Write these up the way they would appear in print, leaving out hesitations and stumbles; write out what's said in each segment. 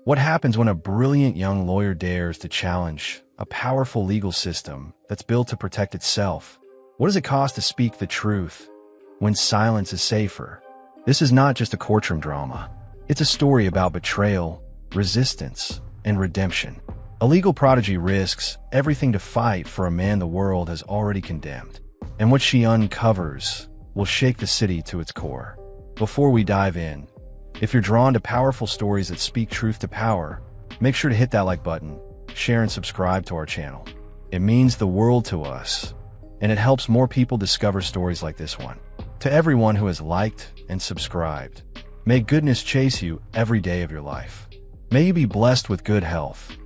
What happens when a brilliant young lawyer dares to challenge a powerful legal system that's built to protect itself? What does it cost to speak the truth when silence is safer? This is not just a courtroom drama. It's a story about betrayal, resistance, and redemption. A legal prodigy risks everything to fight for a man the world has already condemned. And what she uncovers will shake the city to its core. Before we dive in, if you're drawn to powerful stories that speak truth to power, make sure to hit that like button, share and subscribe to our channel. It means the world to us, and it helps more people discover stories like this one. To everyone who has liked and subscribed, may goodness chase you every day of your life. May you be blessed with good health,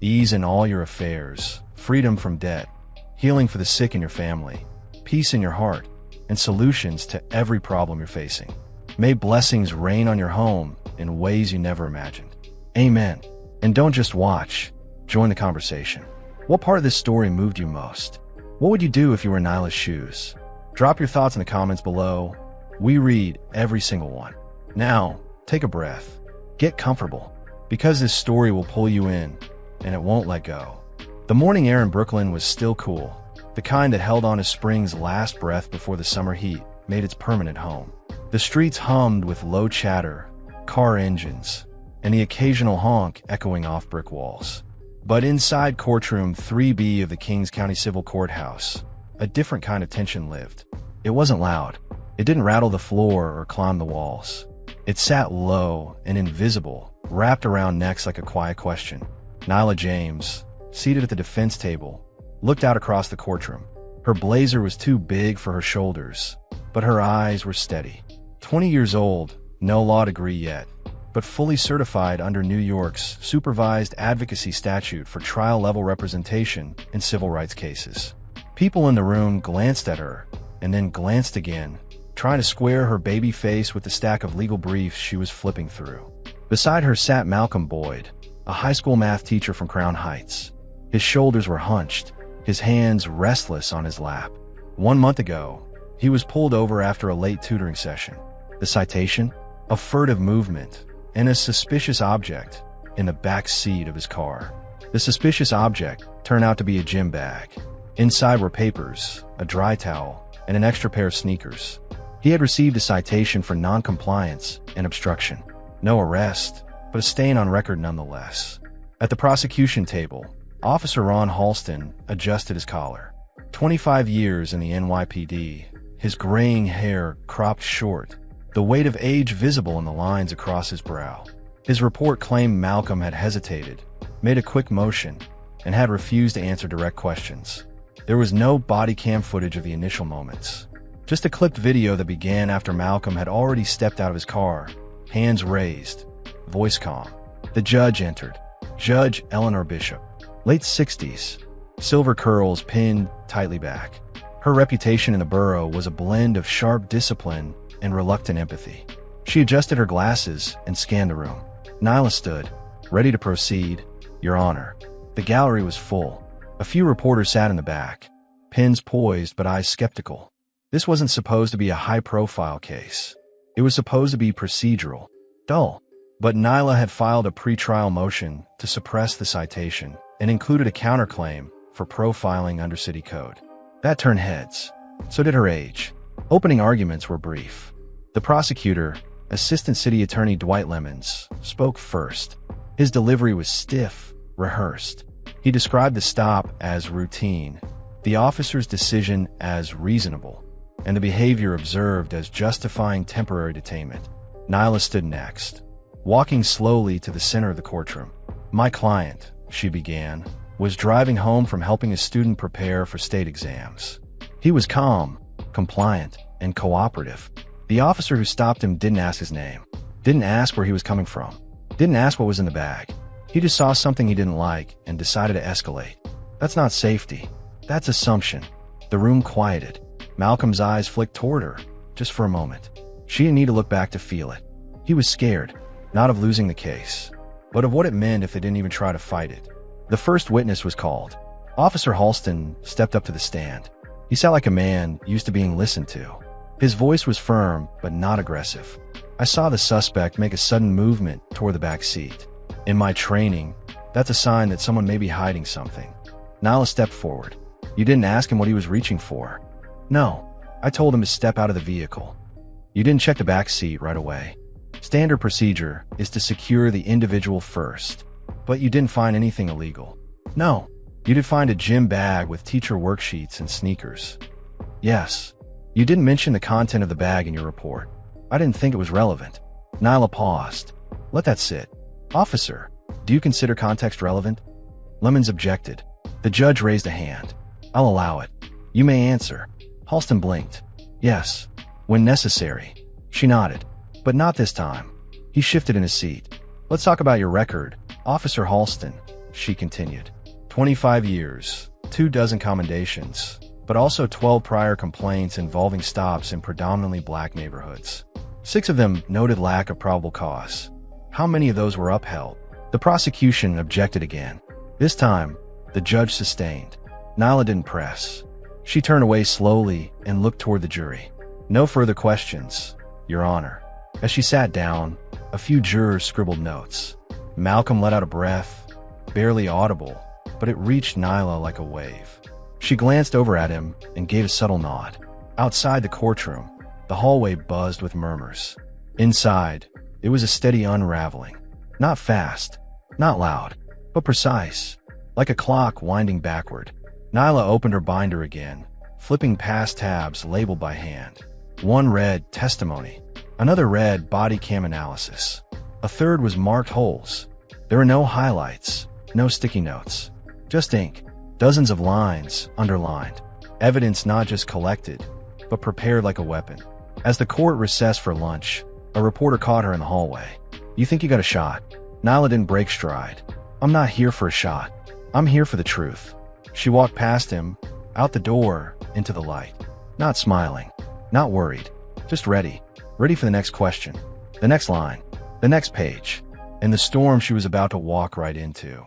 ease in all your affairs, freedom from debt, healing for the sick in your family, peace in your heart, and solutions to every problem you're facing. May blessings rain on your home in ways you never imagined. Amen. And don't just watch, join the conversation. What part of this story moved you most? What would you do if you were in Nyla's shoes? Drop your thoughts in the comments below. We read every single one. Now, take a breath. Get comfortable, because this story will pull you in, and it won't let go. The morning air in Brooklyn was still cool, the kind that held on to spring's last breath before the summer heat made its permanent home. The streets hummed with low chatter, car engines, and the occasional honk echoing off brick walls. But inside Courtroom 3B of the Kings County Civil Courthouse, a different kind of tension lived. It wasn't loud. It didn't rattle the floor or climb the walls. It sat low and invisible, wrapped around necks like a quiet question. Nyla James, seated at the defense table, looked out across the courtroom. Her blazer was too big for her shoulders, but her eyes were steady. 20 years old, no law degree yet, but fully certified under New York's supervised advocacy statute for trial-level representation in civil rights cases. People in the room glanced at her, and then glanced again, trying to square her baby face with the stack of legal briefs she was flipping through. Beside her sat Malcolm Boyd, a high school math teacher from Crown Heights. His shoulders were hunched, his hands restless on his lap. 1 month ago, he was pulled over after a late tutoring session. The citation? A furtive movement and a suspicious object in the back seat of his car. The suspicious object turned out to be a gym bag. Inside were papers, a dry towel, and an extra pair of sneakers. He had received a citation for non-compliance and obstruction. No arrest, but a stain on record nonetheless. At the prosecution table, Officer Ron Halston adjusted his collar. 25 years in the NYPD, his graying hair cropped short, the weight of age visible in the lines across his brow. His report claimed Malcolm had hesitated, made a quick motion, and had refused to answer direct questions. There was no body cam footage of the initial moments, just a clipped video that began after Malcolm had already stepped out of his car, hands raised, voice calm. The judge entered. Judge Eleanor Bishop, late 60s, silver curls pinned tightly back. Her reputation in the borough was a blend of sharp discipline and reluctant empathy. She adjusted her glasses and scanned the room. Nyla stood, ready to proceed. Your Honor. The gallery was full. A few reporters sat in the back, pens poised but eyes skeptical. This wasn't supposed to be a high-profile case. It was supposed to be procedural, dull. But Nyla had filed a pretrial motion to suppress the citation and included a counterclaim for profiling under city code. That turned heads. So did her age. Opening arguments were brief. The prosecutor, Assistant City Attorney Dwight Lemons, spoke first. His delivery was stiff, rehearsed. He described the stop as routine, the officer's decision as reasonable, and the behavior observed as justifying temporary detainment. Nyla stood next, walking slowly to the center of the courtroom. My client, she began, was driving home from helping a student prepare for state exams. He was calm, compliant, and cooperative. The officer who stopped him didn't ask his name, didn't ask where he was coming from, didn't ask what was in the bag. He just saw something he didn't like and decided to escalate. That's not safety. That's assumption. The room quieted. Malcolm's eyes flicked toward her, just for a moment. She didn't need to look back to feel it. He was scared, not of losing the case, but of what it meant if they didn't even try to fight it. The first witness was called. Officer Halston stepped up to the stand. He sat like a man used to being listened to. His voice was firm, but not aggressive. I saw the suspect make a sudden movement toward the back seat. In my training, that's a sign that someone may be hiding something. Nyla stepped forward. You didn't ask him what he was reaching for? No. I told him to step out of the vehicle. You didn't check the back seat right away. Standard procedure is to secure the individual first. But you didn't find anything illegal. No. You did find a gym bag with teacher worksheets and sneakers. Yes. You didn't mention the content of the bag in your report. I didn't think it was relevant. Nyla paused. Let that sit. Officer, do you consider context relevant? Lemons objected. The judge raised a hand. I'll allow it. You may answer. Halston blinked. Yes. When necessary. She nodded. But not this time. He shifted in his seat. Let's talk about your record, Officer Halston, she continued. 25 years, 24 commendations, but also 12 prior complaints involving stops in predominantly black neighborhoods. 6 of them noted lack of probable cause. How many of those were upheld? The prosecution objected again. This time, the judge sustained. Nyla didn't press. She turned away slowly and looked toward the jury. No further questions, Your Honor. As she sat down, a few jurors scribbled notes. Malcolm let out a breath, barely audible, but it reached Nyla like a wave. She glanced over at him and gave a subtle nod. Outside the courtroom, the hallway buzzed with murmurs. Inside, it was a steady unraveling. Not fast, not loud, but precise, like a clock winding backward. Nyla opened her binder again, flipping past tabs labeled by hand. One read testimony. Another read body cam analysis. A third was marked holes. There were no highlights, no sticky notes. Just ink. Dozens of lines, underlined. Evidence not just collected, but prepared like a weapon. As the court recessed for lunch, a reporter caught her in the hallway. You think you got a shot? Nyla didn't break stride. I'm not here for a shot. I'm here for the truth. She walked past him, out the door, into the light. Not smiling, not worried, just ready. Ready for the next question, the next line, the next page, and the storm she was about to walk right into.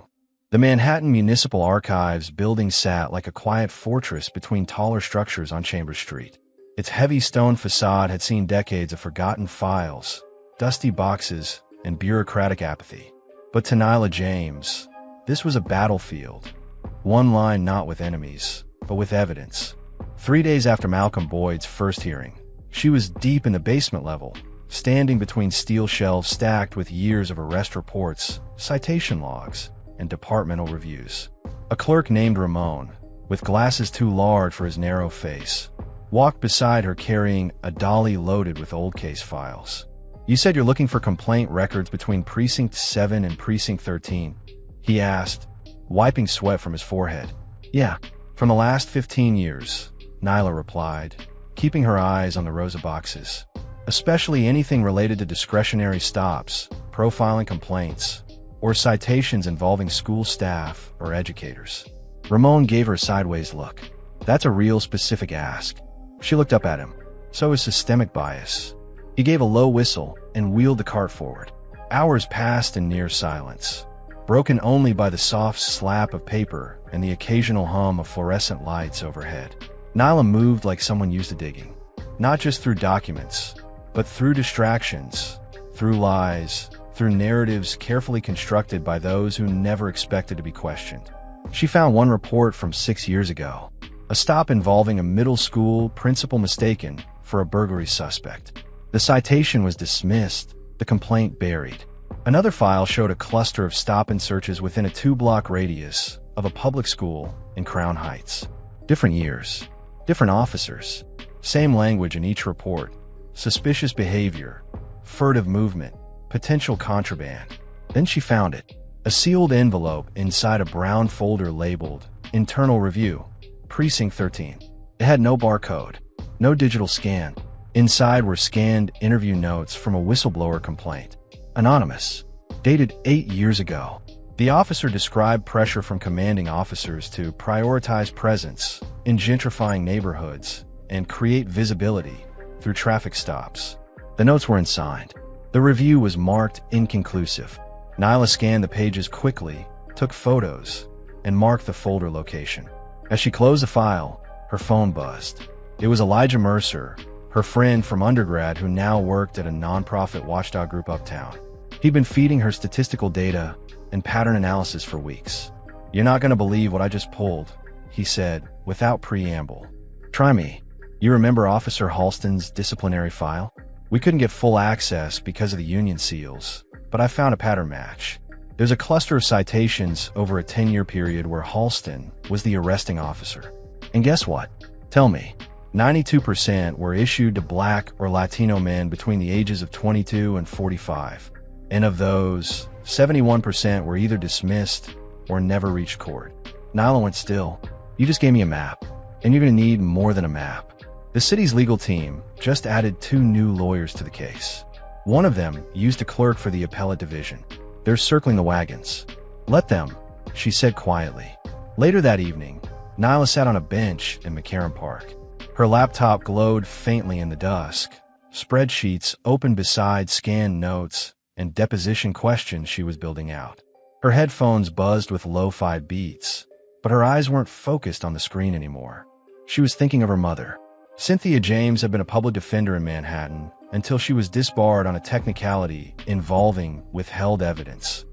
The Manhattan Municipal Archives building sat like a quiet fortress between taller structures on Chambers Street. Its heavy stone facade had seen decades of forgotten files, dusty boxes, and bureaucratic apathy. But to Nyla James, this was a battlefield. One line not with enemies, but with evidence. 3 days after Malcolm Boyd's first hearing, she was deep in the basement level, standing between steel shelves stacked with years of arrest reports, citation logs, and departmental reviews. A clerk named Ramon, with glasses too large for his narrow face, walked beside her carrying a dolly loaded with old case files. You said you're looking for complaint records between Precinct 7 and Precinct 13, he asked, wiping sweat from his forehead. Yeah, from the last 15 years, Nyla replied, keeping her eyes on the rows of boxes. Especially anything related to discretionary stops, profiling complaints, or citations involving school staff or educators. Ramon gave her a sideways look. That's a real specific ask. She looked up at him. So is systemic bias. He gave a low whistle and wheeled the cart forward. Hours passed in near silence, broken only by the soft slap of paper and the occasional hum of fluorescent lights overhead. Nyla moved like someone used to digging, not just through documents, but through distractions, through lies, through narratives carefully constructed by those who never expected to be questioned. She found one report from 6 years ago, a stop involving a middle school principal mistaken for a burglary suspect. The citation was dismissed, the complaint buried. Another file showed a cluster of stop-and searches within a 2-block radius of a public school in Crown Heights. Different years, different officers, same language in each report. Suspicious behavior, furtive movement, potential contraband. Then she found it, a sealed envelope inside a brown folder labeled Internal Review, Precinct 13. It had no barcode, no digital scan. Inside were scanned interview notes from a whistleblower complaint. Anonymous, dated 8 years ago. The officer described pressure from commanding officers to prioritize presence in gentrifying neighborhoods and create visibility through traffic stops. The notes weren't signed. The review was marked inconclusive. Nyla scanned the pages quickly, took photos, and marked the folder location. As she closed the file, her phone buzzed. It was Elijah Mercer, her friend from undergrad who now worked at a nonprofit watchdog group uptown. He'd been feeding her statistical data and pattern analysis for weeks. "You're not going to believe what I just pulled," he said, without preamble. "Try me. You remember Officer Halston's disciplinary file? We couldn't get full access because of the union seals, but I found a pattern match. There's a cluster of citations over a 10-year period where Halston was the arresting officer. And guess what? Tell me. 92% were issued to Black or Latino men between the ages of 22 and 45. And of those, 71% were either dismissed or never reached court." Nyla went still. "You just gave me a map, and you're going to need more than a map." The city's legal team just added 2 new lawyers to the case. One of them used to clerk for the appellate division. "They're circling the wagons. Let them," she said quietly. Later that evening, Nyla sat on a bench in McCarran Park. Her laptop glowed faintly in the dusk. Spreadsheets open beside scanned notes and deposition questions she was building out. Her headphones buzzed with lo-fi beats, but her eyes weren't focused on the screen anymore. She was thinking of her mother. Cynthia James had been a public defender in Manhattan until she was disbarred on a technicality involving withheld evidence.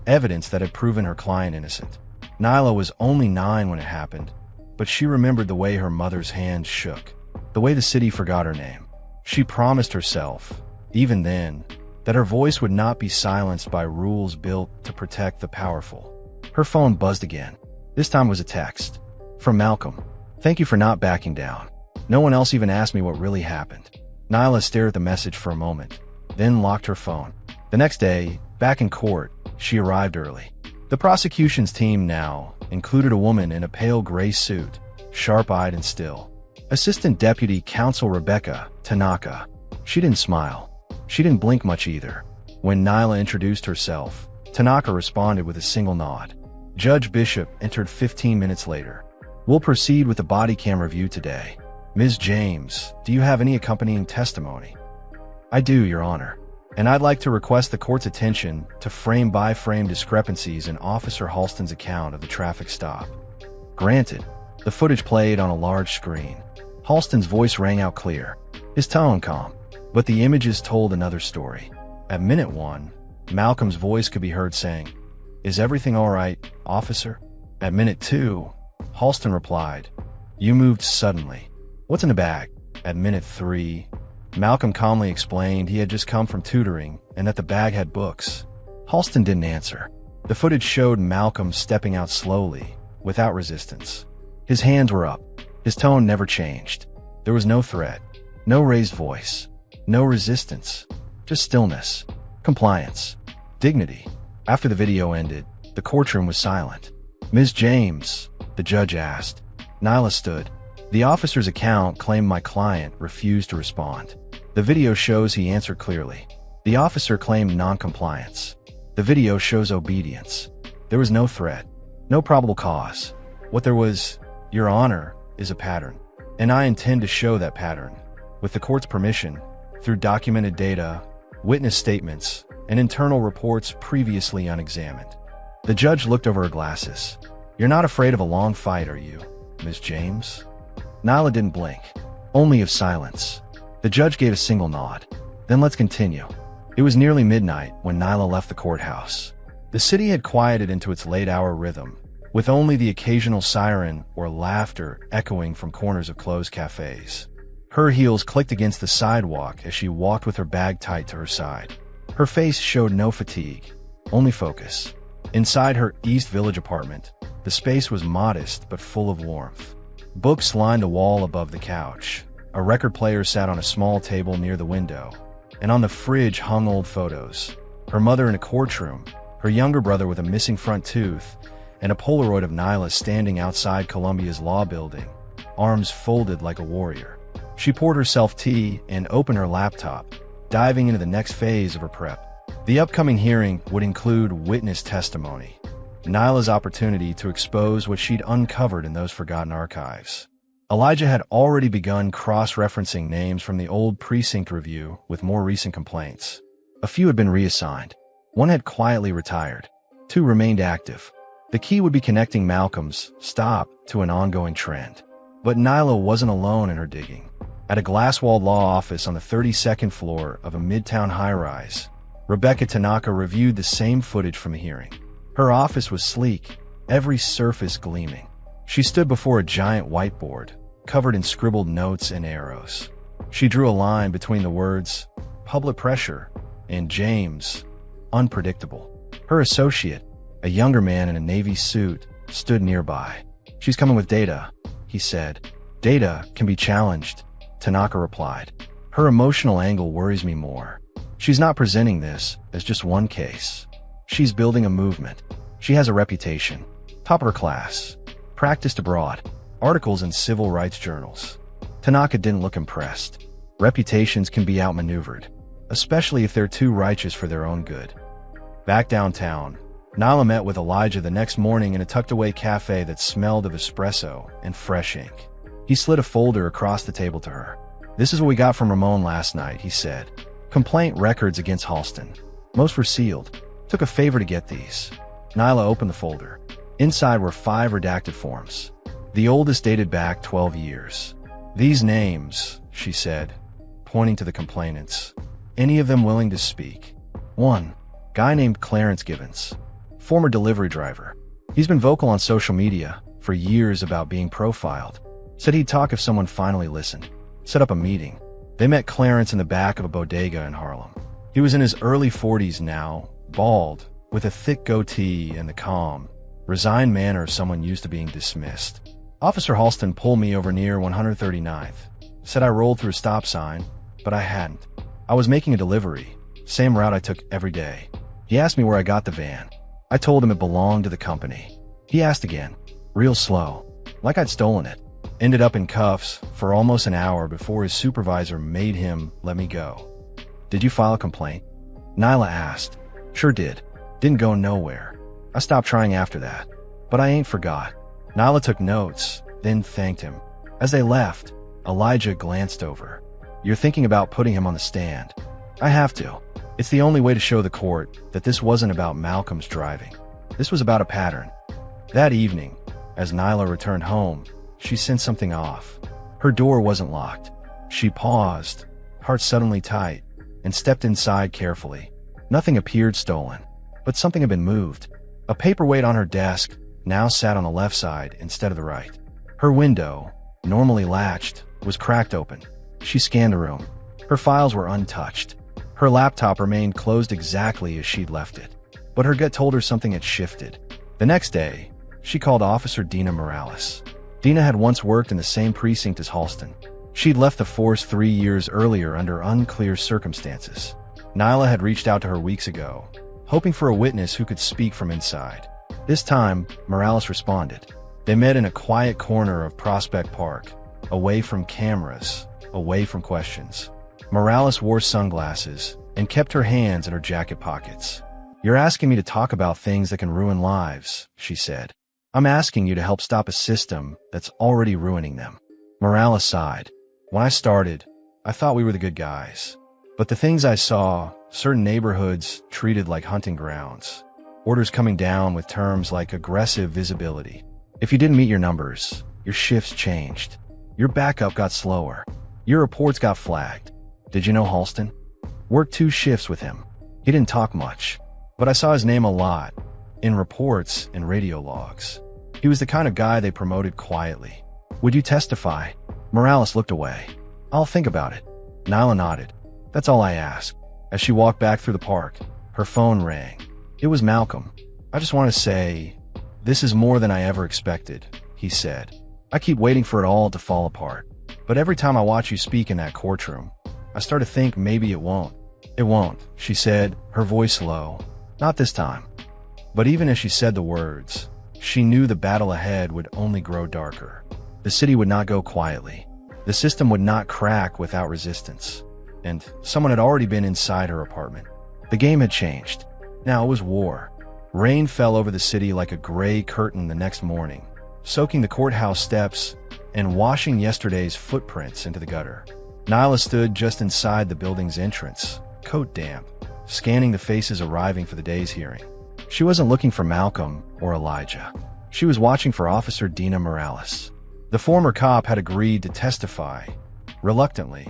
Evidence that had proven her client innocent. Nyla was only 9 when it happened, but she remembered the way her mother's hands shook, the way the city forgot her name. She promised herself, even then, that her voice would not be silenced by rules built to protect the powerful. Her phone buzzed again. This time was a text. From Malcolm. "Thank you for not backing down. No one else even asked me what really happened." Nyla stared at the message for a moment, then locked her phone. The next day, back in court, she arrived early. The prosecution's team now included a woman in a pale gray suit, sharp-eyed and still. Assistant Deputy Counsel Rebecca Tanaka. She didn't smile. She didn't blink much either. When Nyla introduced herself, Tanaka responded with a single nod. Judge Bishop entered 15 minutes later. "We'll proceed with the body cam review today. Ms. James, do you have any accompanying testimony?" "I do, Your Honor. And I'd like to request the court's attention to frame-by-frame discrepancies in Officer Halston's account of the traffic stop." Granted, the footage played on a large screen. Halston's voice rang out clear, his tone calm, but the images told another story. At minute 1, Malcolm's voice could be heard saying, "Is everything all right, officer?" At minute 2, Halston replied, "You moved suddenly. What's in the bag?" At minute 3, Malcolm calmly explained he had just come from tutoring and that the bag had books. Halston didn't answer. The footage showed Malcolm stepping out slowly, without resistance. His hands were up. His tone never changed. There was no threat, no raised voice, no resistance, just stillness, compliance, dignity. After the video ended, the courtroom was silent. "Ms. James," the judge asked. Nyla stood. "The officer's account claimed my client refused to respond. The video shows he answered clearly. The officer claimed non-compliance. The video shows obedience. There was no threat, no probable cause. What there was, Your Honor, is a pattern. And I intend to show that pattern, with the court's permission, through documented data, witness statements, and internal reports previously unexamined." The judge looked over her glasses. "You're not afraid of a long fight, are you, Ms. James?" Nyla didn't blink, only of silence. The judge gave a single nod. "Then let's continue." It was nearly midnight when Nyla left the courthouse. The city had quieted into its late-hour rhythm, with only the occasional siren or laughter echoing from corners of closed cafes. Her heels clicked against the sidewalk as she walked with her bag tight to her side. Her face showed no fatigue, only focus. Inside her East Village apartment, the space was modest but full of warmth. Books lined the wall above the couch. A record player sat on a small table near the window, and on the fridge hung old photos. Her mother in a courtroom, her younger brother with a missing front tooth, and a Polaroid of Nyla standing outside Columbia's law building, arms folded like a warrior. She poured herself tea and opened her laptop, diving into the next phase of her prep. The upcoming hearing would include witness testimony, Nyla's opportunity to expose what she'd uncovered in those forgotten archives. Elijah had already begun cross-referencing names from the old precinct review with more recent complaints. A few had been reassigned. One had quietly retired. 2 remained active. The key would be connecting Malcolm's stop to an ongoing trend. But Nyla wasn't alone in her digging. At a glass-walled law office on the 32nd floor of a midtown high-rise, Rebecca Tanaka reviewed the same footage from the hearing. Her office was sleek, every surface gleaming. She stood before a giant whiteboard, covered in scribbled notes and arrows. She drew a line between the words, public pressure, and James, unpredictable. Her associate, a younger man in a navy suit, stood nearby. She's coming with data, he said. Data can be challenged, Tanaka replied. Her emotional angle worries me more. She's not presenting this as just one case. She's building a movement. She has a reputation. Top of her class. Practiced abroad. Articles in civil rights journals. Tanaka didn't look impressed. Reputations can be outmaneuvered, especially if they're too righteous for their own good. Back downtown, Nyla met with Elijah the next morning in a tucked-away cafe that smelled of espresso and fresh ink. He slid a folder across the table to her. This is what we got from Ramon last night, he said. Complaint records against Halston. Most were sealed. Took a favor to get these. Nyla opened the folder. Inside were 5 redacted forms. The oldest dated back 12 years. These names, she said, pointing to the complainants. Any of them willing to speak? 1. Guy named Clarence Givens. Former delivery driver. He's been vocal on social media for years about being profiled. Said he'd talk if someone finally listened. Set up a meeting. They met Clarence in the back of a bodega in Harlem. He was in his early 40s now, bald, with a thick goatee and the calm, resigned manner of someone used to being dismissed. Officer Halston pulled me over near 139th. Said I rolled through a stop sign, but I hadn't. I was making a delivery, same route I took every day. He asked me where I got the van. I told him it belonged to the company. He asked again, real slow, like I'd stolen it. Ended up in cuffs for almost an hour before his supervisor made him let me go. Did you file a complaint? Nyla asked. Sure did. Didn't go nowhere. I stopped trying after that. But I ain't forgot. Nyla took notes, then thanked him. As they left, Elijah glanced over. You're thinking about putting him on the stand. I have to. It's the only way to show the court that this wasn't about Malcolm's driving. This was about a pattern. That evening, as Nyla returned home, she sensed something off. Her door wasn't locked. She paused, heart suddenly tight, and stepped inside carefully. Nothing appeared stolen, but something had been moved. A paperweight on her desk now sat on the left side instead of the right. Her window, normally latched, was cracked open. She scanned the room. Her files were untouched. Her laptop remained closed exactly as she'd left it. But her gut told her something had shifted. The next day, she called Officer Nyla Morales. Dina had once worked in the same precinct as Halston. She'd left the force 3 years earlier under unclear circumstances. Nyla had reached out to her weeks ago, hoping for a witness who could speak from inside. This time, Morales responded. They met in a quiet corner of Prospect Park, away from cameras, away from questions. Morales wore sunglasses and kept her hands in her jacket pockets. You're asking me to talk about things that can ruin lives, she said. I'm asking you to help stop a system that's already ruining them. Morales sighed. When I started, I thought we were the good guys. But the things I saw, certain neighborhoods treated like hunting grounds. Orders coming down with terms like aggressive visibility. If you didn't meet your numbers, your shifts changed. Your backup got slower. Your reports got flagged. Did you know Halston? Worked 2 shifts with him. He didn't talk much, but I saw his name a lot, in reports and radio logs. He was the kind of guy they promoted quietly. Would you testify? Morales looked away. I'll think about it. Nyla nodded. That's all I ask. As she walked back through the park, her phone rang. It was Malcolm. I just want to say, this is more than I ever expected, he said. I keep waiting for it all to fall apart. But every time I watch you speak in that courtroom, I start to think maybe it won't. It won't, she said, her voice low. Not this time. But even as she said the words, she knew the battle ahead would only grow darker. The city would not go quietly. The system would not crack without resistance. And someone had already been inside her apartment. The game had changed. Now it was war. Rain fell over the city like a gray curtain the next morning, soaking the courthouse steps and washing yesterday's footprints into the gutter. Nyla stood just inside the building's entrance, coat damp, scanning the faces arriving for the day's hearing. She wasn't looking for Malcolm or Elijah. She was watching for Officer Nyla Morales. The former cop had agreed to testify, reluctantly,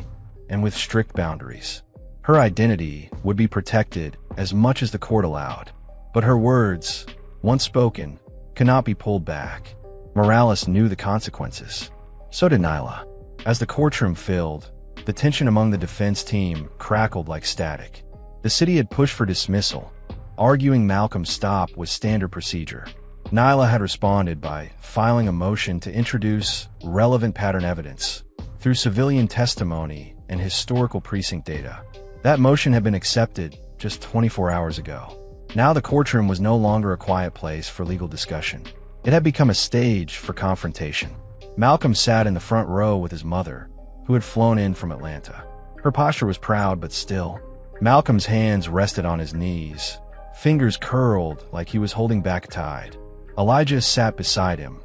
and with strict boundaries. Her identity would be protected as much as the court allowed. But her words, once spoken, cannot be pulled back. Morales knew the consequences. So did Nyla. As the courtroom filled, the tension among the defense team crackled like static. The city had pushed for dismissal, arguing Malcolm's stop was standard procedure. Nyla had responded by filing a motion to introduce relevant pattern evidence through civilian testimony and historical precinct data. That motion had been accepted just 24 hours ago. Now the courtroom was no longer a quiet place for legal discussion. It had become a stage for confrontation. Malcolm sat in the front row with his mother, who had flown in from Atlanta. Her posture was proud but still. Malcolm's hands rested on his knees, fingers curled like he was holding back a tide. Elijah sat beside him,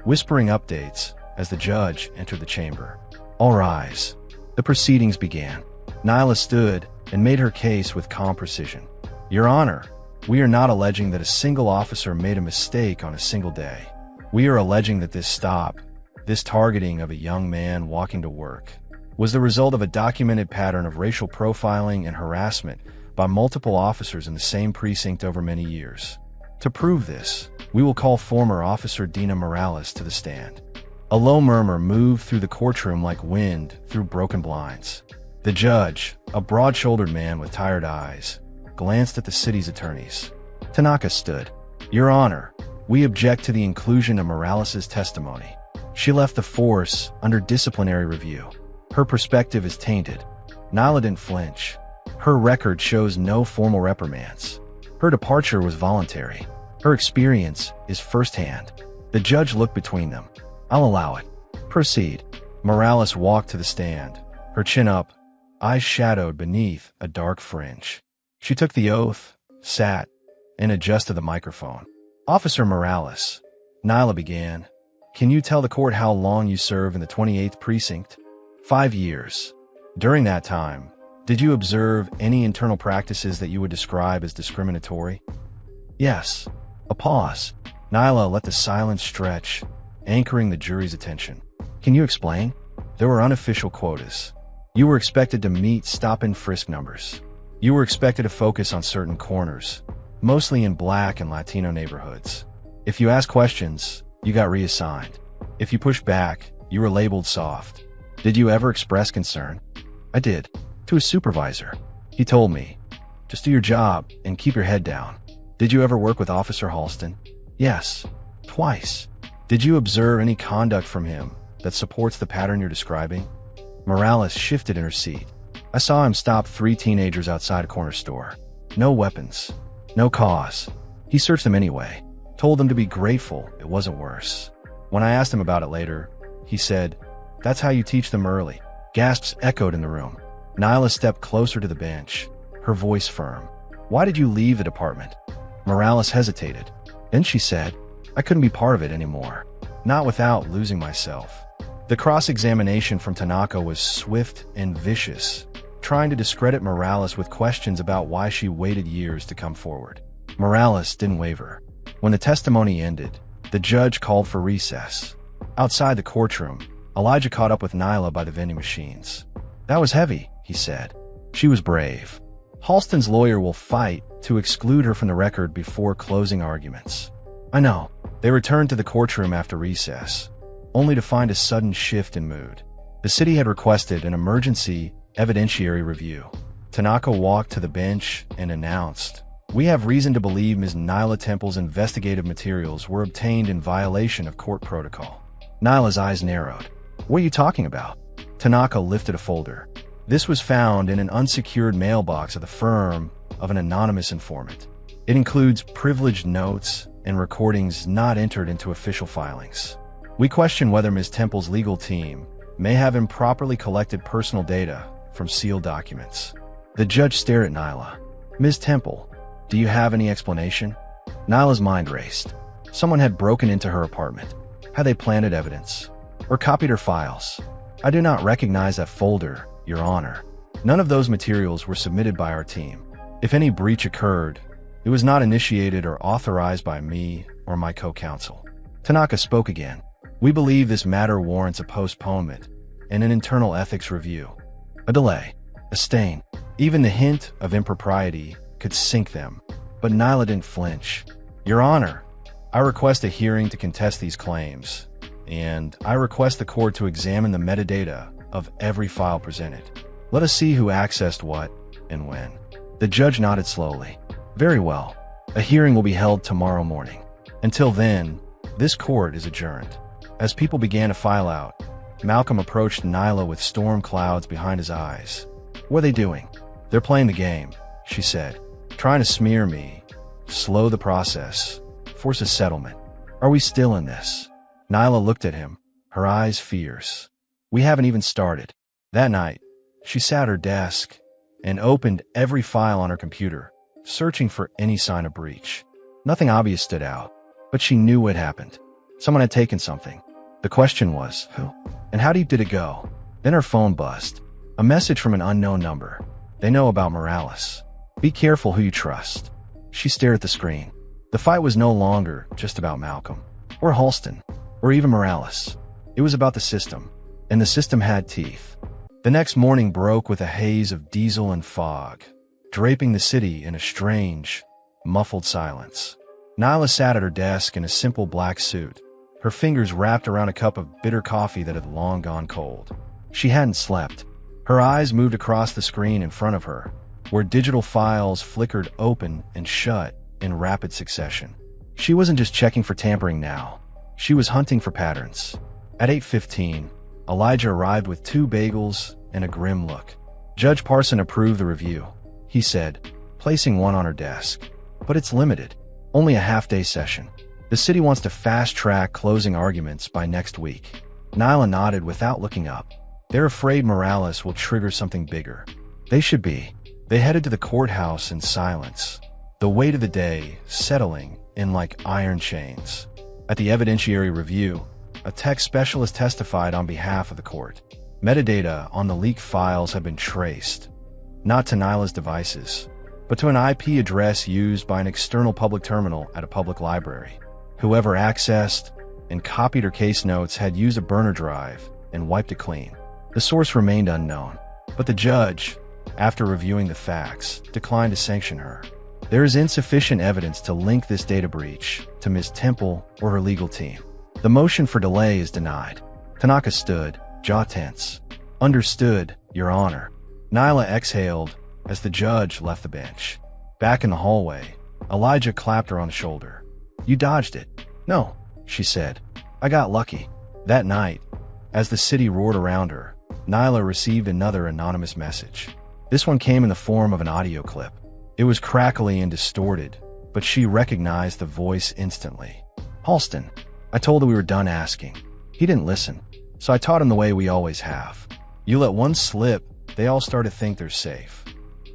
whispering updates as the judge entered the chamber. All rise. The proceedings began. Nyla stood and made her case with calm precision. Your Honor, we are not alleging that a single officer made a mistake on a single day. We are alleging that this stop, this targeting of a young man walking to work, was the result of a documented pattern of racial profiling and harassment by multiple officers in the same precinct over many years. To prove this, we will call former Officer Nyla Morales to the stand. A low murmur moved through the courtroom like wind through broken blinds. The judge, a broad-shouldered man with tired eyes, glanced at the city's attorneys. Tanaka stood. Your Honor, we object to the inclusion of Morales' testimony. She left the force under disciplinary review. Her perspective is tainted. Nyla didn't flinch. Her record shows no formal reprimands. Her departure was voluntary. Her experience is firsthand. The judge looked between them. I'll allow it. Proceed. Morales walked to the stand, her chin up, eyes shadowed beneath a dark fringe. She took the oath, sat, and adjusted the microphone. Officer Morales, Nyla began, can you tell the court how long you serve in the 28th precinct? 5 years. During that time, did you observe any internal practices that you would describe as discriminatory? Yes. A pause. Nyla let the silence stretch, anchoring the jury's attention. Can you explain? There were unofficial quotas. You were expected to meet stop-and-frisk numbers. You were expected to focus on certain corners, mostly in Black and Latino neighborhoods. If you asked questions, you got reassigned. If you pushed back, you were labeled soft. Did you ever express concern? I did. To a supervisor. He told me, just do your job and keep your head down. Did you ever work with Officer Halston? Yes. Twice. Did you observe any conduct from him that supports the pattern you're describing? Morales shifted in her seat. I saw him stop 3 teenagers outside a corner store. No weapons. No cause. He searched them anyway. Told them to be grateful it wasn't worse. When I asked him about it later, he said, that's how you teach them early. Gasps echoed in the room. Nyla stepped closer to the bench, her voice firm. Why did you leave the department? Morales hesitated. Then she said, I couldn't be part of it anymore. Not without losing myself. The cross-examination from Tanaka was swift and vicious, trying to discredit Morales with questions about why she waited years to come forward. Morales didn't waver. When the testimony ended, the judge called for recess. Outside the courtroom, Elijah caught up with Nyla by the vending machines. That was heavy, he said. She was brave. Halston's lawyer will fight to exclude her from the record before closing arguments. I know. They returned to the courtroom after recess, only to find a sudden shift in mood. The city had requested an emergency evidentiary review. Tanaka walked to the bench and announced, we have reason to believe Ms. Nyla Temple's investigative materials were obtained in violation of court protocol. Nyla's eyes narrowed. What are you talking about? Tanaka lifted a folder. This was found in an unsecured mailbox at the firm of an anonymous informant. It includes privileged notes and recordings not entered into official filings. We question whether Ms. Temple's legal team may have improperly collected personal data from sealed documents. The judge stared at Nyla. Ms. Temple, do you have any explanation? Nyla's mind raced. Someone had broken into her apartment. Had they planted evidence? Or copied her files? I do not recognize that folder, Your Honor. None of those materials were submitted by our team. If any breach occurred, it was not initiated or authorized by me or my co-counsel. Tanaka spoke again. We believe this matter warrants a postponement and an internal ethics review. A delay, a stain, even the hint of impropriety could sink them. But Nyla didn't flinch. "Your Honor, I request a hearing to contest these claims, and I request the court to examine the metadata of every file presented. Let us see who accessed what and when." The judge nodded slowly. "Very well. A hearing will be held tomorrow morning. Until then, this court is adjourned." As people began to file out, Malcolm approached Nyla with storm clouds behind his eyes. "What are they doing?" "They're playing the game," she said. "Trying to smear me, slow the process, force a settlement. Are we still in this?" Nyla looked at him, her eyes fierce. "We haven't even started." That night, she sat at her desk and opened every file on her computer, searching for any sign of breach. Nothing obvious stood out, but she knew what happened. Someone had taken something. The question was, who? And how deep did it go? Then her phone buzzed. A message from an unknown number. "They know about Morales. Be careful who you trust." She stared at the screen. The fight was no longer just about Malcolm, or Halston, or even Morales. It was about the system, and the system had teeth. The next morning broke with a haze of diesel and fog, draping the city in a strange, muffled silence. Nyla sat at her desk in a simple black suit, her fingers wrapped around a cup of bitter coffee that had long gone cold. She hadn't slept. Her eyes moved across the screen in front of her, where digital files flickered open and shut in rapid succession. She wasn't just checking for tampering now. She was hunting for patterns. At 8:15, Elijah arrived with 2 bagels and a grim look. "Judge Parson approved the review," he said, placing one on her desk. "But it's limited. Only a half-day session. The city wants to fast-track closing arguments by next week." Nyla nodded without looking up. They're afraid Morales will trigger something bigger. They should be. They headed to the courthouse in silence, the weight of the day settling in like iron chains. At the evidentiary review, a tech specialist testified on behalf of the court. Metadata on the leaked files had been traced, not to Nyla's devices, but to an IP address used by an external public terminal at a public library. Whoever accessed and copied her case notes had used a burner drive and wiped it clean. The source remained unknown, but the judge, after reviewing the facts, declined to sanction her. There is insufficient evidence to link this data breach to Ms. Temple or her legal team. The motion for delay is denied. Tanaka stood, jaw tense. "Understood, Your Honor." Nyla exhaled as the judge left the bench. Back in the hallway, Elijah clapped her on the shoulder. "You dodged it." "No," she said. "I got lucky." That night, as the city roared around her, Nyla received another anonymous message. This one came in the form of an audio clip. It was crackly and distorted, but she recognized the voice instantly. "Halston, I told him we were done asking. He didn't listen, so I taught him the way we always have. You let one slip, they all start to think they're safe."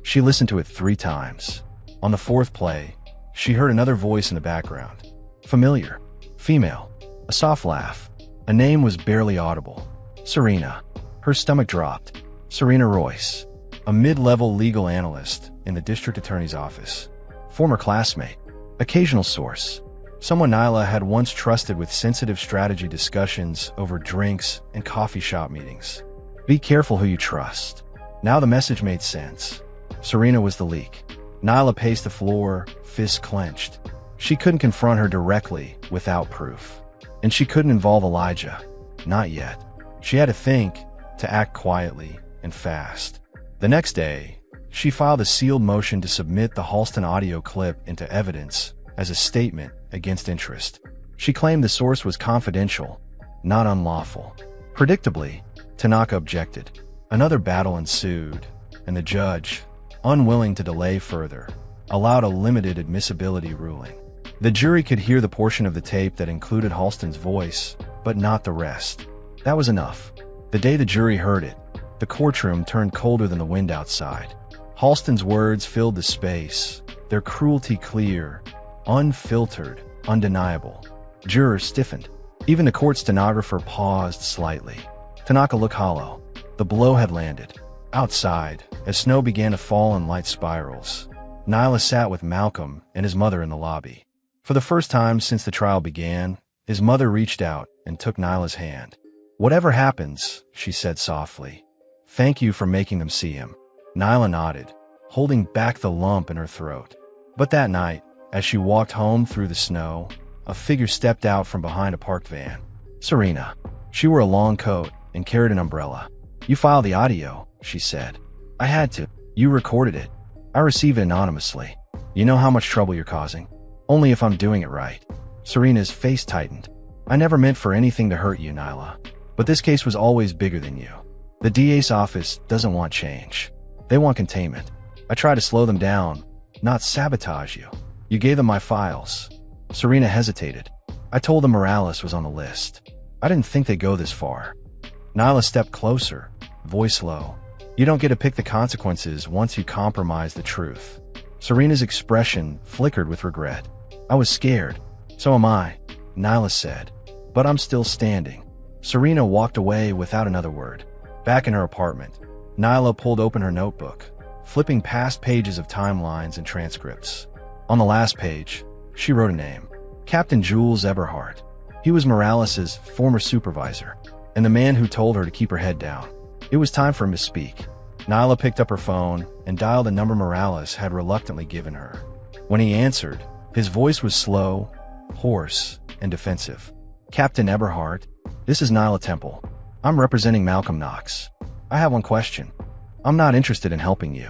She listened to it 3 times. On the 4th play, she heard another voice in the background. Familiar. Female. A soft laugh. A name was barely audible. Serena. Her stomach dropped. Serena Royce, a mid-level legal analyst in the district attorney's office. Former classmate. Occasional source. Someone Nyla had once trusted with sensitive strategy discussions over drinks and coffee shop meetings. Be careful who you trust. Now the message made sense. Serena was the leak. Nyla paced the floor, fists clenched. She couldn't confront her directly without proof. And she couldn't involve Elijah. Not yet. She had to think, to act quietly and fast. The next day, she filed a sealed motion to submit the Halston audio clip into evidence as a statement against interest. She claimed the source was confidential, not unlawful. Predictably, Tanaka objected. Another battle ensued, and the judge, unwilling to delay further, allowed a limited admissibility ruling. The jury could hear the portion of the tape that included Halston's voice, but not the rest. That was enough. The day the jury heard it, the courtroom turned colder than the wind outside. Halston's words filled the space, their cruelty clear, unfiltered, undeniable. Jurors stiffened. Even the court stenographer paused slightly. Tanaka looked hollow. The blow had landed. Outside, as snow began to fall in light spirals, Nyla sat with Malcolm and his mother in the lobby. For the first time since the trial began, his mother reached out and took Nyla's hand. "Whatever happens," she said softly, "thank you for making them see him." Nyla nodded, holding back the lump in her throat. But that night, as she walked home through the snow, a figure stepped out from behind a parked van. Serena. She wore a long coat and carried an umbrella. "You filed the audio," she said. "I had to. You recorded it. I receive it anonymously. You know how much trouble you're causing? Only if I'm doing it right." Serena's face tightened. "I never meant for anything to hurt you, Nyla. But this case was always bigger than you. The DA's office doesn't want change. They want containment. I try to slow them down, not sabotage you. You gave them my files." Serena hesitated. "I told them Morales was on the list. I didn't think they'd go this far." Nyla stepped closer, voice low. "You don't get to pick the consequences once you compromise the truth." Serena's expression flickered with regret. "I was scared. So am I," Nyla said. "But I'm still standing." Serena walked away without another word. Back in her apartment, Nyla pulled open her notebook, flipping past pages of timelines and transcripts. On the last page, she wrote a name. Captain Jules Eberhardt. He was Morales' former supervisor, and the man who told her to keep her head down. It was time for him to speak. Nyla picked up her phone and dialed the number Morales had reluctantly given her. When he answered, his voice was slow, hoarse, and defensive. "Captain Eberhardt, this is Nyla Temple. I'm representing Malcolm Knox. I have one question. I'm not interested in helping you.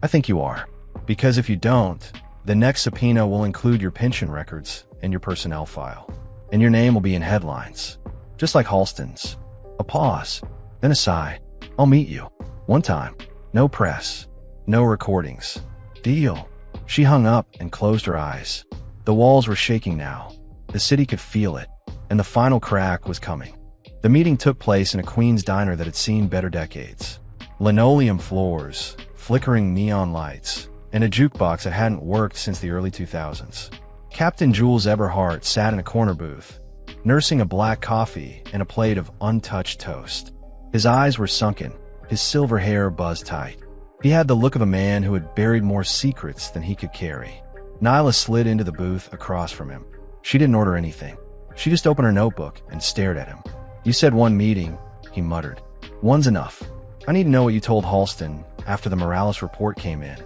I think you are. Because if you don't, the next subpoena will include your pension records and your personnel file. And your name will be in headlines. Just like Halston's." A pause, then a sigh. "I'll meet you. One time. No press. No recordings. Deal." She hung up and closed her eyes. The walls were shaking now. The city could feel it, and the final crack was coming. The meeting took place in a Queen's diner that had seen better decades. Linoleum floors, flickering neon lights, and a jukebox that hadn't worked since the early 2000s. Captain Jules Eberhardt sat in a corner booth, nursing a black coffee and a plate of untouched toast. His eyes were sunken, his silver hair buzzed tight. He had the look of a man who had buried more secrets than he could carry. Nyla slid into the booth across from him. She didn't order anything. She just opened her notebook and stared at him. "You said one meeting," he muttered. "One's enough. I need to know what you told Halston after the Morales report came in."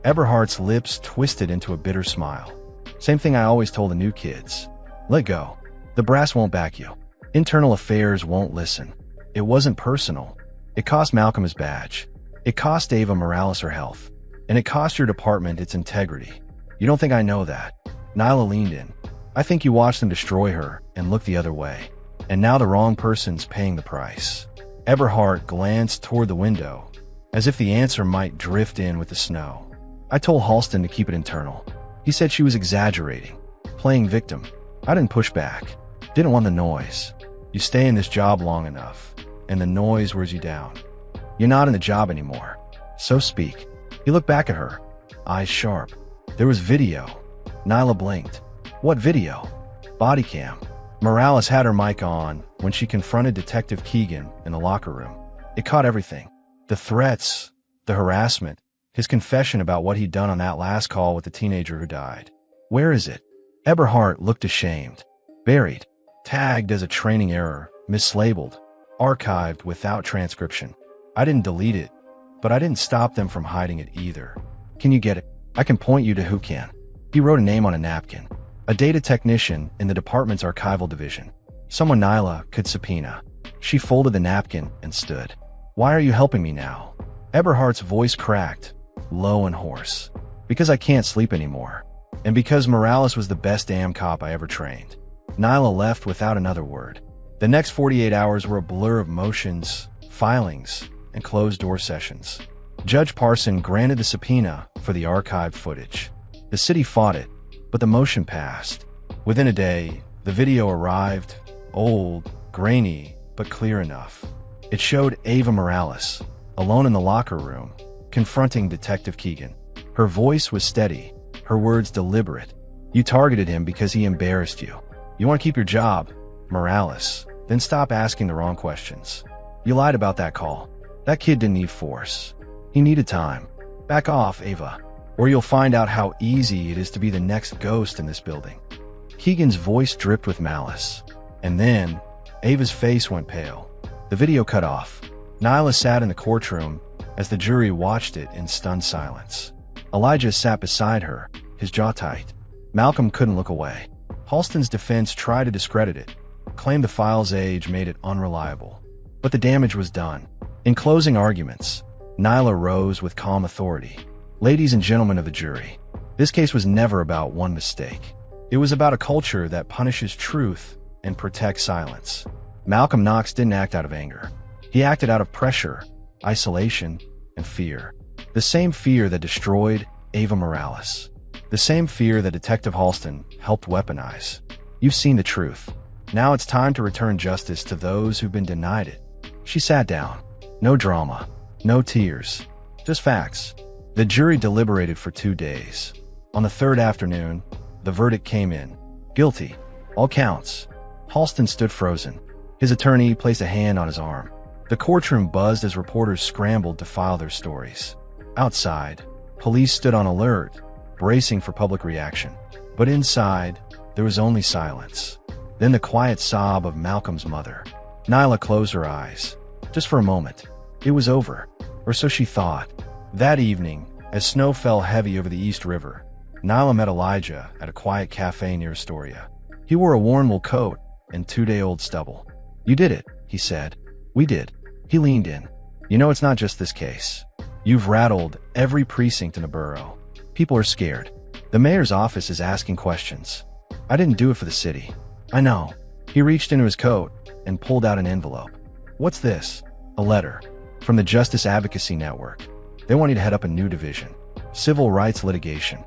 Eberhardt's lips twisted into a bitter smile. "Same thing I always told the new kids. Let go. The brass won't back you. Internal affairs won't listen. It wasn't personal. It cost Malcolm his badge. It cost Ava Morales her health. And it cost your department its integrity. You don't think I know that?" Nyla leaned in. "I think you watched them destroy her and look the other way. And now the wrong person's paying the price." Eberhardt glanced toward the window, as if the answer might drift in with the snow. "I told Halston to keep it internal. He said she was exaggerating, playing victim. I didn't push back. Didn't want the noise. You stay in this job long enough, and the noise wears you down. You're not in the job anymore. So speak." He looked back at her, eyes sharp. There was video. Nyla blinked. "What video?" "Body cam." Morales had her mic on when she confronted Detective Keegan in the locker room. It caught everything. The threats, the harassment, his confession about what he'd done on that last call with the teenager who died. "Where is it?" Eberhardt looked ashamed. "Buried. Tagged as a training error. Mislabeled. Archived without transcription. I didn't delete it, but I didn't stop them from hiding it either. Can you get it? I can point you to who can." He wrote a name on a napkin. A data technician in the department's archival division. Someone Nyla could subpoena. She folded the napkin and stood. "Why are you helping me now?" Eberhardt's voice cracked, low and hoarse. "Because I can't sleep anymore. And because Morales was the best damn cop I ever trained." Nyla left without another word. The next 48 hours were a blur of motions, filings, and closed-door sessions. Judge Parson granted the subpoena for the archived footage. The city fought it, but the motion passed. Within a day, the video arrived, old, grainy, but clear enough. It showed Ava Morales, alone in the locker room, confronting Detective Keegan. Her voice was steady, her words deliberate. "You targeted him because he embarrassed you. You want to keep your job, Morales, then stop asking the wrong questions. You lied about that call. That kid didn't need force. He needed time. Back off, Ava, or you'll find out how easy it is to be the next ghost in this building." Keegan's voice dripped with malice. And then, Ava's face went pale. The video cut off. Nyla sat in the courtroom, as the jury watched it in stunned silence. Elijah sat beside her, his jaw tight. Malcolm couldn't look away. Halston's defense tried to discredit it, claimed the file's age made it unreliable. But the damage was done. In closing arguments, Nyla rose with calm authority. Ladies and gentlemen of the jury, this case was never about one mistake. It was about a culture that punishes truth and protects silence. Malcolm Knox didn't act out of anger. He acted out of pressure, isolation, and fear. The same fear that destroyed Ava Morales. The same fear that Detective Halston helped weaponize. You've seen the truth. Now it's time to return justice to those who've been denied it. She sat down. No drama. No tears. Just facts. The jury deliberated for 2 days. On the third afternoon, the verdict came in. Guilty. All counts. Halston stood frozen. His attorney placed a hand on his arm. The courtroom buzzed as reporters scrambled to file their stories. Outside, police stood on alert, bracing for public reaction. But inside, there was only silence. Then the quiet sob of Malcolm's mother. Nyla closed her eyes. Just for a moment. It was over. Or so she thought. That evening, as snow fell heavy over the East River, Nyla met Elijah at a quiet cafe near Astoria. He wore a worn wool coat and 2-day-old stubble. You did it, he said. We did. He leaned in. You know, it's not just this case. You've rattled every precinct in the borough. People are scared. The mayor's office is asking questions. I didn't do it for the city. I know. He reached into his coat and pulled out an envelope. What's this? A letter. From the Justice Advocacy Network. They want you to head up a new division. Civil rights litigation.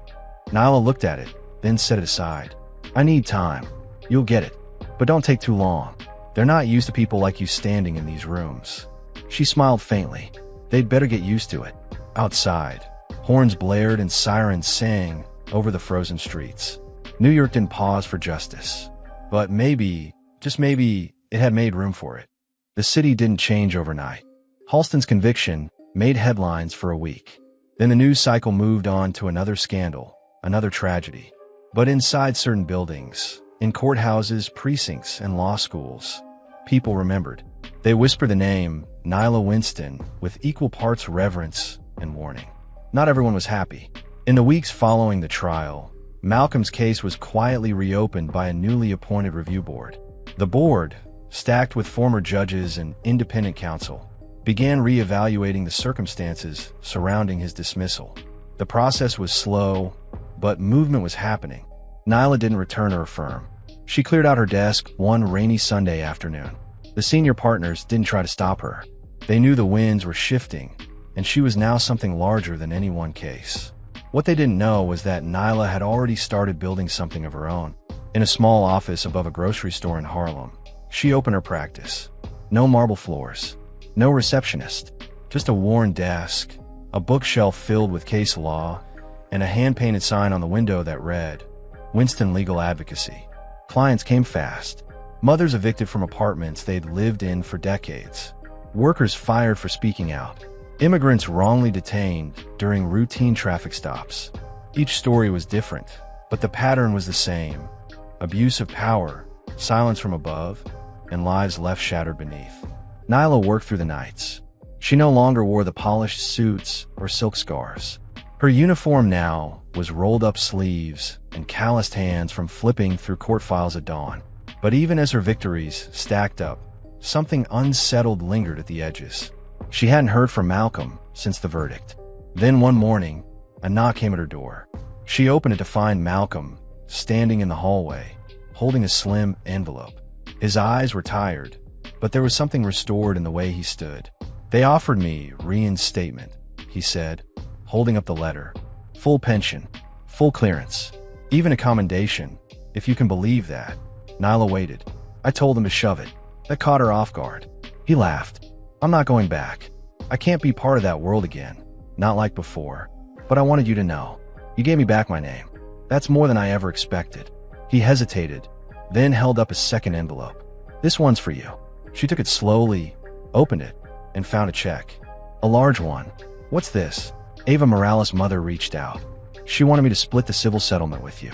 Nyla looked at it, then set it aside. I need time. You'll get it. But don't take too long. They're not used to people like you standing in these rooms. She smiled faintly. They'd better get used to it. Outside, horns blared and sirens sang over the frozen streets. New York didn't pause for justice. But maybe, just maybe, it had made room for it. The city didn't change overnight. Halston's conviction made headlines for a week. Then the news cycle moved on to another scandal, another tragedy. But inside certain buildings, in courthouses, precincts, and law schools, people remembered. They whispered the name Nyla Winston with equal parts reverence and warning. Not everyone was happy. In the weeks following the trial, Malcolm's case was quietly reopened by a newly appointed review board. The board, stacked with former judges and independent counsel, began re-evaluating the circumstances surrounding his dismissal. The process was slow, but movement was happening. Nyla didn't return to her firm. She cleared out her desk one rainy Sunday afternoon. The senior partners didn't try to stop her. They knew the winds were shifting, and she was now something larger than any one case. What they didn't know was that Nyla had already started building something of her own. In a small office above a grocery store in Harlem, she opened her practice. No marble floors. No receptionist. Just a worn desk, a bookshelf filled with case law, and a hand-painted sign on the window that read, Winston Legal Advocacy. Clients came fast. Mothers evicted from apartments they'd lived in for decades. Workers fired for speaking out. Immigrants wrongly detained during routine traffic stops. Each story was different, but the pattern was the same. Abuse of power, silence from above, and lives left shattered beneath. Nyla worked through the nights. She no longer wore the polished suits or silk scarves. Her uniform now was rolled-up sleeves and calloused hands from flipping through court files at dawn. But even as her victories stacked up, something unsettled lingered at the edges. She hadn't heard from Malcolm since the verdict. Then one morning, a knock came at her door. She opened it to find Malcolm standing in the hallway, holding a slim envelope. His eyes were tired, but there was something restored in the way he stood. They offered me reinstatement, he said, holding up the letter. Full pension, full clearance, even a commendation, if you can believe that. Nyla waited. I told him to shove it. That caught her off guard. He laughed. I'm not going back. I can't be part of that world again. Not like before. But I wanted you to know. You gave me back my name. That's more than I ever expected. He hesitated, then held up a second envelope. This one's for you. She took it slowly, opened it, and found a check. A large one. What's this? Ava Morales' mother reached out. She wanted me to split the civil settlement with you.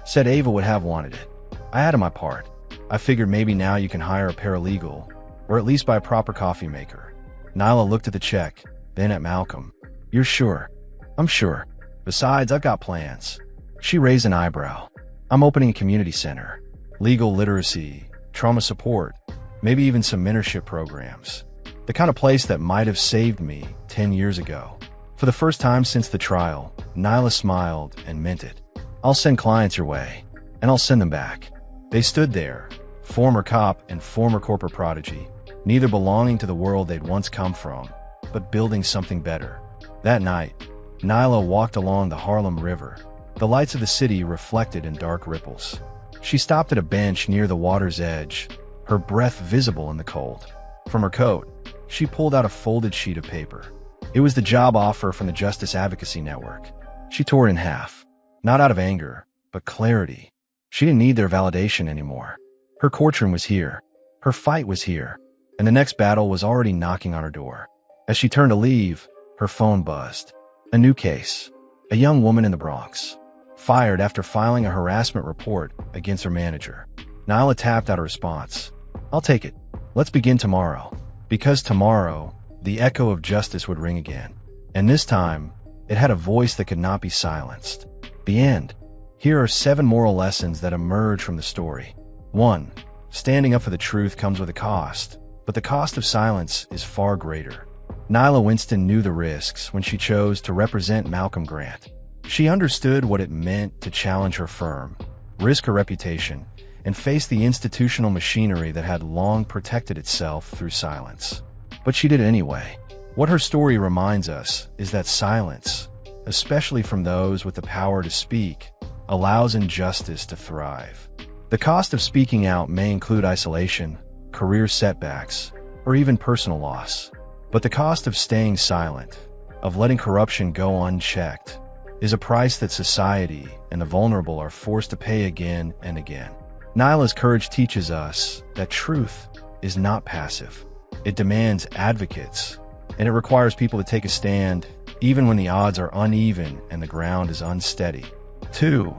Said Ava would have wanted it. I added my part. I figured maybe now you can hire a paralegal, or at least buy a proper coffee maker. Nyla looked at the check, then at Malcolm. "You're sure?" "I'm sure. Besides, I've got plans." She raised an eyebrow. "I'm opening a community center. Legal literacy, trauma support, maybe even some mentorship programs. The kind of place that might have saved me 10 years ago." For the first time since the trial, Nyla smiled and meant it. "I'll send clients your way, and I'll send them back." They stood there, former cop and former corporate prodigy, neither belonging to the world they'd once come from, but building something better. That night, Nyla walked along the Harlem River, the lights of the city reflected in dark ripples. She stopped at a bench near the water's edge, her breath visible in the cold. From her coat, she pulled out a folded sheet of paper. It was the job offer from the Justice Advocacy Network. She tore it in half, not out of anger, but clarity. She didn't need their validation anymore. Her courtroom was here. Her fight was here. And the next battle was already knocking on her door. As she turned to leave, her phone buzzed. A new case. A young woman in the Bronx. Fired after filing a harassment report against her manager. Nyla tapped out a response. "I'll take it. Let's begin tomorrow." Because tomorrow, the echo of justice would ring again. And this time, it had a voice that could not be silenced. The end. Here are 7 moral lessons that emerge from the story. 1. Standing up for the truth comes with a cost, but the cost of silence is far greater. Nyla Winston knew the risks when she chose to represent Malcolm Grant. She understood what it meant to challenge her firm, risk her reputation, and face the institutional machinery that had long protected itself through silence. But she did it anyway. What her story reminds us is that silence, especially from those with the power to speak, allows injustice to thrive. The cost of speaking out may include isolation, career setbacks, or even personal loss. But the cost of staying silent, of letting corruption go unchecked, is a price that society and the vulnerable are forced to pay again and again. Nyla's courage teaches us that truth is not passive. It demands advocates, and it requires people to take a stand even when the odds are uneven and the ground is unsteady. 2.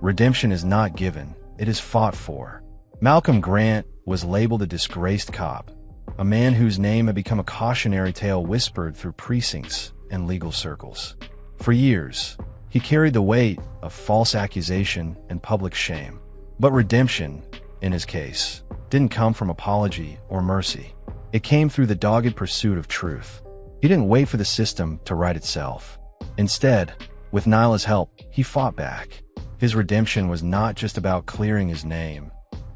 Redemption is not given, it is fought for. Malcolm Grant was labeled a disgraced cop, a man whose name had become a cautionary tale whispered through precincts and legal circles. For years, he carried the weight of false accusation and public shame. But redemption, in his case, didn't come from apology or mercy. It came through the dogged pursuit of truth. He didn't wait for the system to right itself. Instead, with Nyla's help, he fought back. His redemption was not just about clearing his name.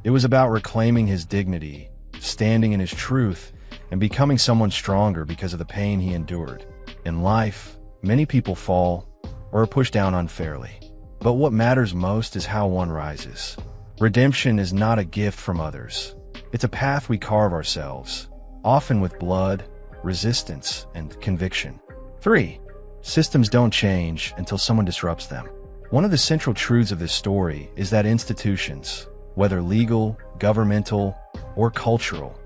It was about reclaiming his dignity, standing in his truth, and becoming someone stronger because of the pain he endured. In life, many people fall or are pushed down unfairly. But what matters most is how one rises. Redemption is not a gift from others. It's a path we carve ourselves, often with blood, resistance, and conviction. 3. Systems don't change until someone disrupts them. One of the central truths of this story is that institutions, whether legal, governmental, or cultural,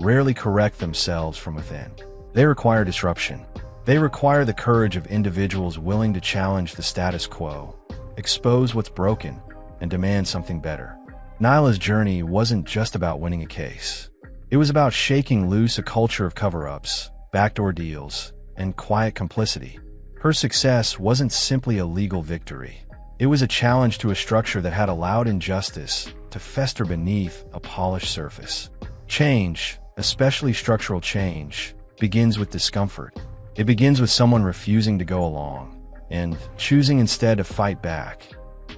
rarely correct themselves from within. They require disruption. They require the courage of individuals willing to challenge the status quo, expose what's broken, and demand something better. Nyla's journey wasn't just about winning a case. It was about shaking loose a culture of cover-ups, backdoor deals, and quiet complicity. Her success wasn't simply a legal victory. It was a challenge to a structure that had allowed injustice to fester beneath a polished surface. Change, especially structural change, begins with discomfort. It begins with someone refusing to go along and choosing instead to fight back,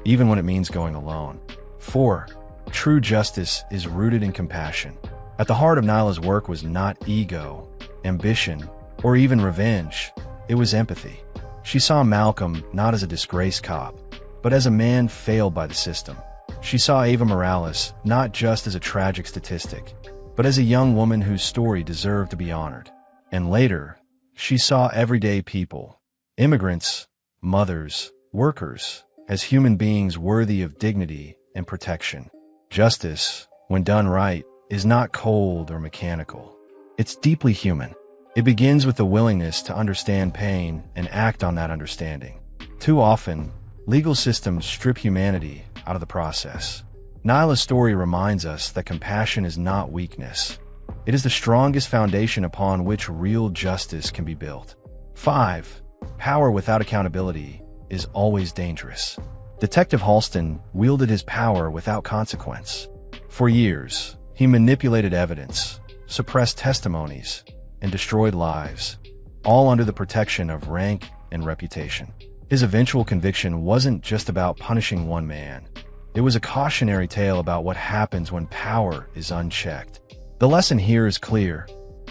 even when it means going alone. 4. True justice is rooted in compassion. At the heart of Nyla's work was not ego, ambition, or even revenge. It was empathy. She saw Malcolm not as a disgraced cop, but as a man failed by the system. She saw Ava Morales not just as a tragic statistic, but as a young woman whose story deserved to be honored. And later, she saw everyday people, immigrants, mothers, workers, as human beings worthy of dignity and protection. Justice, when done right, is not cold or mechanical. It's deeply human. It begins with the willingness to understand pain and act on that understanding. Too often, legal systems strip humanity out of the process. Nyla's story reminds us that compassion is not weakness. It is the strongest foundation upon which real justice can be built. 5. Power without accountability is always dangerous. Detective Halston wielded his power without consequence. For years, he manipulated evidence, suppressed testimonies, and destroyed lives, all under the protection of rank and reputation. His eventual conviction wasn't just about punishing one man. It was a cautionary tale about what happens when power is unchecked. The lesson here is clear.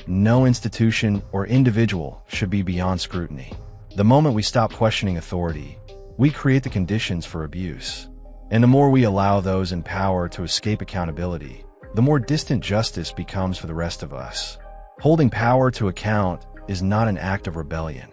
No institution or individual should be beyond scrutiny. The moment we stop questioning authority, we create the conditions for abuse. And the more we allow those in power to escape accountability, the more distant justice becomes for the rest of us. Holding power to account is not an act of rebellion.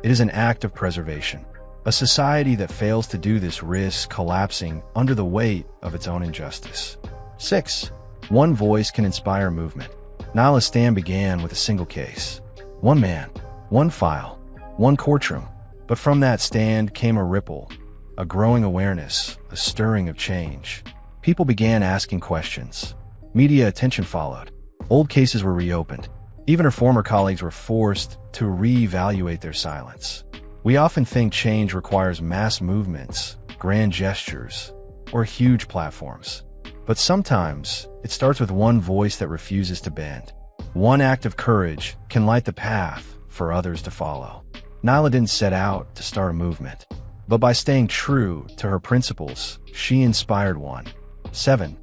It is an act of preservation. A society that fails to do this risks collapsing under the weight of its own injustice. 6. One voice can inspire movement. Nyla's stand began with a single case. One man, one file, one courtroom. But from that stand came a ripple, a growing awareness, a stirring of change. People began asking questions. Media attention followed. Old cases were reopened. Even her former colleagues were forced to reevaluate their silence. We often think change requires mass movements, grand gestures, or huge platforms. But sometimes, it starts with one voice that refuses to bend. One act of courage can light the path for others to follow. Nyla didn't set out to start a movement, but by staying true to her principles, she inspired one. 7.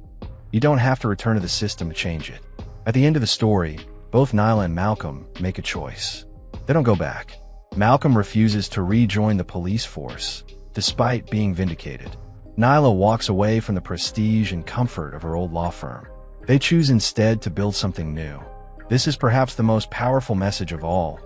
You don't have to return to the system to change it. At the end of the story, both Nyla and Malcolm make a choice. They don't go back. Malcolm refuses to rejoin the police force, despite being vindicated. Nyla walks away from the prestige and comfort of her old law firm. They choose instead to build something new. This is perhaps the most powerful message of all.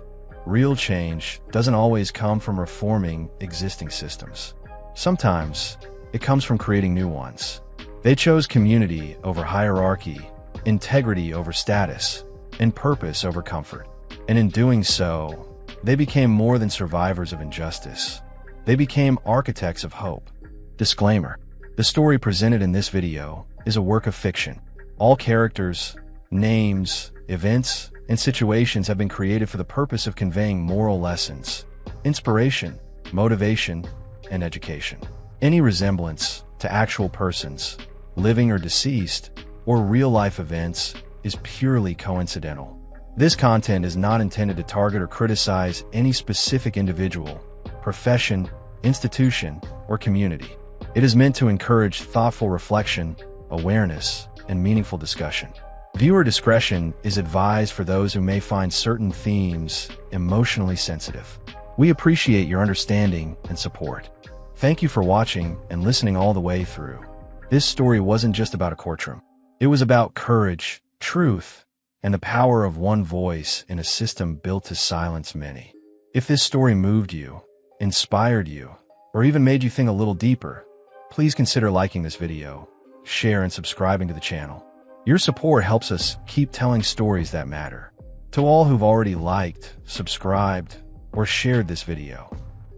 Real change doesn't always come from reforming existing systems. Sometimes, it comes from creating new ones. They chose community over hierarchy, integrity over status, and purpose over comfort. And in doing so, they became more than survivors of injustice. They became architects of hope. Disclaimer: the story presented in this video is a work of fiction. All characters, names, events, and situations have been created for the purpose of conveying moral lessons, inspiration, motivation, and education. Any resemblance to actual persons, living or deceased, or real-life events is purely coincidental. This content is not intended to target or criticize any specific individual, profession, institution, or community. It is meant to encourage thoughtful reflection, awareness, and meaningful discussion. Viewer discretion is advised for those who may find certain themes emotionally sensitive. We appreciate your understanding and support. Thank you for watching and listening all the way through. This story wasn't just about a courtroom. It was about courage, truth, and the power of one voice in a system built to silence many. If this story moved you, inspired you, or even made you think a little deeper, please consider liking this video, share and subscribing to the channel. Your support helps us keep telling stories that matter. To all who've already liked, subscribed, or shared this video,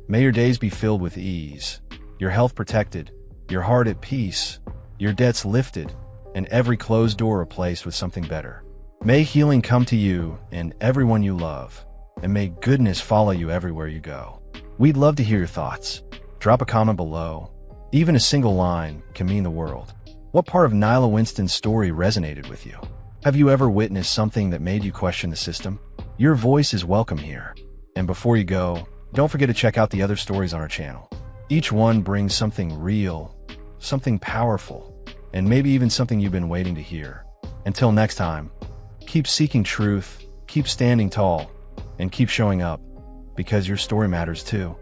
may your days be filled with ease, your health protected, your heart at peace, your debts lifted, and every closed door replaced with something better. May healing come to you and everyone you love, and may goodness follow you everywhere you go. We'd love to hear your thoughts. Drop a comment below. Even a single line can mean the world. What part of Nyla Winston's story resonated with you? Have you ever witnessed something that made you question the system? Your voice is welcome here. And before you go, don't forget to check out the other stories on our channel. Each one brings something real, something powerful, and maybe even something you've been waiting to hear. Until next time, keep seeking truth, keep standing tall, and keep showing up, because your story matters too.